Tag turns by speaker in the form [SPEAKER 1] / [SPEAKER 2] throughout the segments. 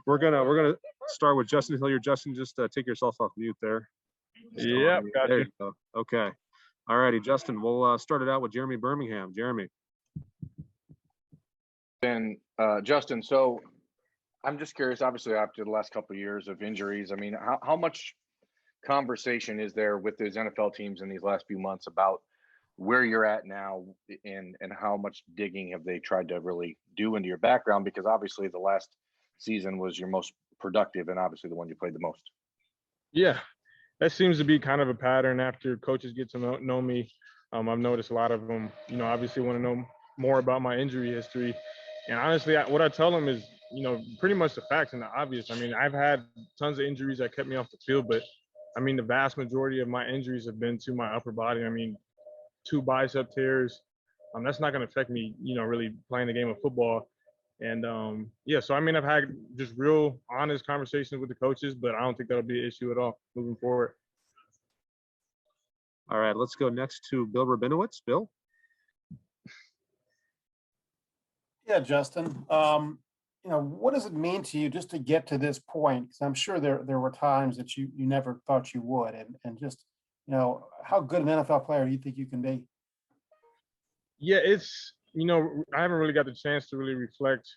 [SPEAKER 1] we're gonna start with Justin Hilliard. Justin, just take yourself off mute there.
[SPEAKER 2] Yep, got
[SPEAKER 1] there
[SPEAKER 2] you.
[SPEAKER 1] you go. Okay. All righty, Justin. We'll start it out with Jeremy Birmingham. Jeremy.
[SPEAKER 3] And Justin, so I'm just curious, obviously after the last couple of years of injuries, I mean, how much conversation is there with those NFL teams in these last few months about where you're at now and how much digging have they tried to really do into your background? Because obviously the last season was your most productive and obviously the one you played the most.
[SPEAKER 2] Yeah, that seems to be kind of a pattern after coaches get to know me. I've noticed a lot of them, obviously want to know more about my injury history. And honestly, what I tell them is, pretty much the facts and the obvious. I mean, I've had tons of injuries that kept me off the field, but I mean, the vast majority of my injuries have been to my upper body. I mean, 2 bicep tears. That's not going to affect me, really playing the game of football. And so I mean, I've had just real honest conversations with the coaches, but I don't think that'll be an issue at all moving forward.
[SPEAKER 1] All right, let's go next to Bill Rabinowitz. Bill.
[SPEAKER 4] Yeah, Justin. What does it mean to you just to get to this point? Because I'm sure there were times that you never thought you would, and just how good an NFL player do you think you can be?
[SPEAKER 2] Yeah, it's I haven't really got the chance to really reflect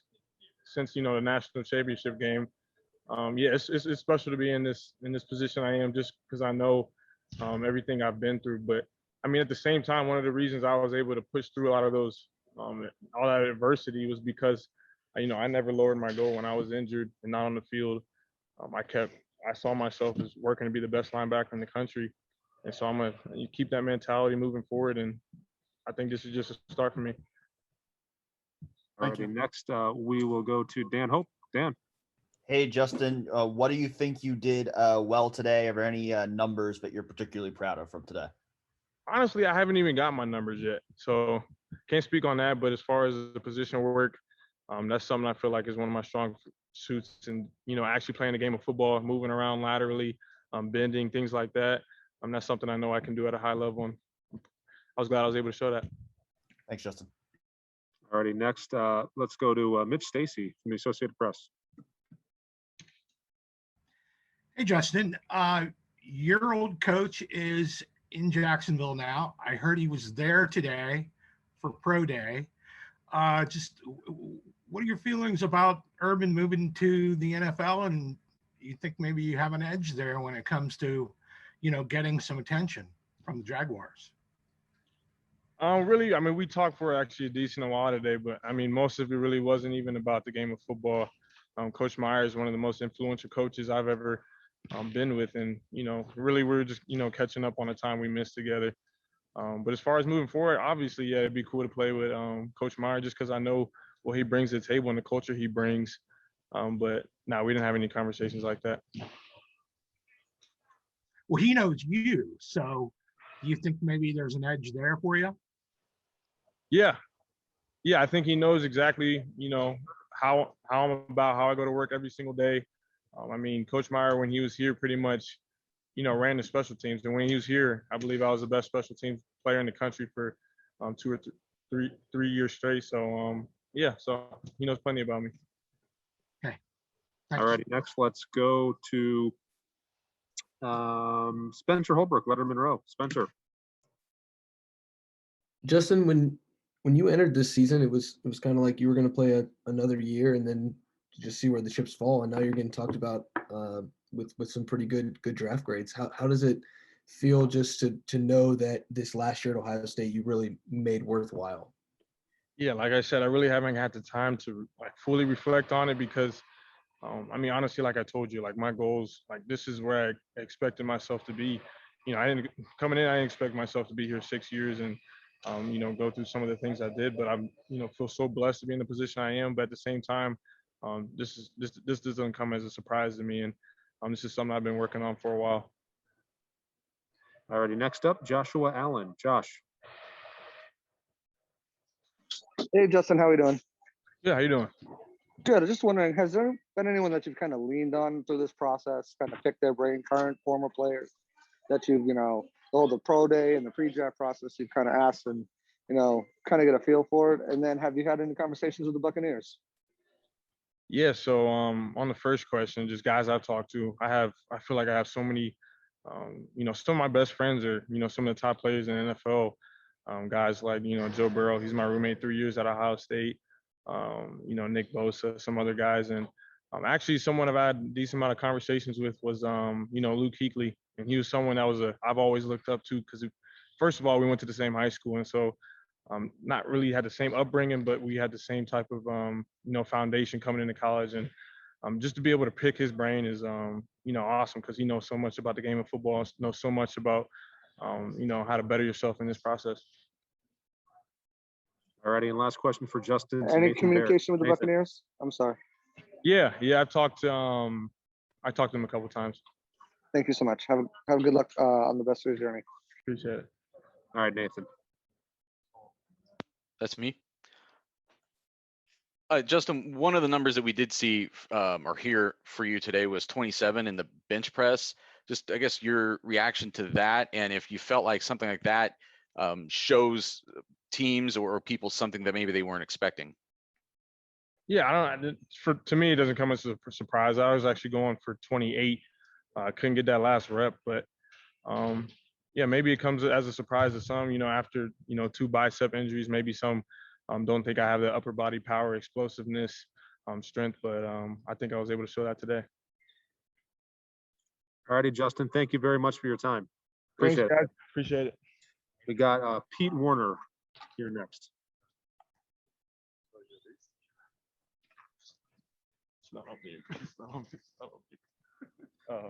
[SPEAKER 2] since the national championship game. It's special to be in this position I am, just because I know everything I've been through. But I mean, at the same time, one of the reasons I was able to push through a lot of those all that adversity was because I never lowered my goal when I was injured and not on the field. I saw myself as working to be the best linebacker in the country, and so I'm gonna keep that mentality moving forward. And I think this is just a start for me.
[SPEAKER 1] All right, next we will go to Dan Hope. Dan.
[SPEAKER 5] Hey, Justin, what do you think you did well today? Are there any numbers that you're particularly proud of from today?
[SPEAKER 2] Honestly, I haven't even got my numbers yet, so can't speak on that. But as far as the position work, that's something I feel like is one of my strong suits. And actually playing a game of football, moving around laterally, bending, things like that. That's something I know I can do at a high level. And I was glad I was able to show that.
[SPEAKER 5] Thanks, Justin.
[SPEAKER 1] All righty, next, let's go to Mitch Stacy from the Associated Press.
[SPEAKER 6] Hey, Justin. Your old coach is in Jacksonville now. I heard he was there today for Pro Day. Just what are your feelings about Urban moving to the NFL? And you think maybe you have an edge there when it comes to, getting some attention from the Jaguars?
[SPEAKER 2] Really, I mean, we talked for actually a decent while today, but I mean, most of it really wasn't even about the game of football. Coach Meyer is one of the most influential coaches I've ever been with, and really we're just catching up on the time we missed together. But as far as moving forward, obviously, yeah, it'd be cool to play with Coach Meyer just because I know what he brings to the table and the culture he brings. But no, we didn't have any conversations like that.
[SPEAKER 6] Well, he knows you, so do you think maybe there's an edge there for you?
[SPEAKER 2] Yeah, I think he knows exactly, how I'm about, how I go to work every single day. I mean, Coach Meyer, when he was here, pretty much, ran the special teams. And when he was here, I believe I was the best special teams player in the country for 2 or 3 years straight. So, so he knows plenty about me.
[SPEAKER 6] Okay.
[SPEAKER 1] All righty, next let's go to Spencer Holbrook, Letterman Row. Spencer.
[SPEAKER 7] Justin, when you entered this season, it was kind of like you were going to play another year and then just see where the chips fall. And now you're getting talked about with some pretty good draft grades. How does it feel just to know that this last year at Ohio State you really made worthwhile?
[SPEAKER 2] Yeah, like I said, I really haven't had the time to fully reflect on it because, I mean, honestly, like I told you, my goals, this is where I expected myself to be. I didn't expect myself to be here 6 years and, go through some of the things I did. But I'm, feel so blessed to be in the position I am. But at the same time, this doesn't come as a surprise to me, and this is something I've been working on for a while.
[SPEAKER 1] All righty, next up, Joshua Allen. Josh.
[SPEAKER 8] Hey, Justin, how are you doing?
[SPEAKER 2] Yeah, how you doing?
[SPEAKER 8] Good. I was just wondering, has there been anyone that you've kind of leaned on through this process, kind of picked their brain, current, former players that you've, the pro day and the pre-draft process, you've kind of asked and, kind of get a feel for it? And then have you had any conversations with the Buccaneers?
[SPEAKER 2] Yeah, so on the first question, just guys I've talked to, I feel like I have so many, some of my best friends are, some of the top players in the NFL. Guys like, Joe Burrow, he's my roommate 3 years at Ohio State. Nick Bosa, some other guys. And actually someone I've had a decent amount of conversations with was, Luke Kuechly. And he was someone I've always looked up to because first of all, we went to the same high school. And so not really had the same upbringing, but we had the same type of foundation coming into college, and just to be able to pick his brain is awesome because he knows so much about the game of football, knows so much about how to better yourself in this process.
[SPEAKER 1] All righty, and last question for Justin.
[SPEAKER 8] Any
[SPEAKER 1] Nathan
[SPEAKER 8] communication with the
[SPEAKER 1] Nathan.
[SPEAKER 8] Buccaneers? I'm sorry.
[SPEAKER 2] Yeah, I've talked to him a couple times.
[SPEAKER 8] Thank you so much. Have good luck on the best of your journey.
[SPEAKER 2] Appreciate it.
[SPEAKER 1] All right, Nathan.
[SPEAKER 9] That's me. Justin, one of the numbers that we did see or hear for you today was 27 in the bench press. Just, I guess, your reaction to that, and if you felt like something like that shows teams or people something that maybe they weren't expecting.
[SPEAKER 2] Yeah, to me, it doesn't come as a surprise. I was actually going for 28. Couldn't get that last rep, but yeah, maybe it comes as a surprise to some, after, 2 bicep injuries, maybe some don't think I have the upper body power, explosiveness, strength, but I think I was able to show that today.
[SPEAKER 1] All righty, Justin, thank you very much for your time.
[SPEAKER 2] Thanks,
[SPEAKER 1] Appreciate it.
[SPEAKER 2] guys. Appreciate it.
[SPEAKER 1] We got Pete Warner here next.
[SPEAKER 2] It's not on me. It's not on me.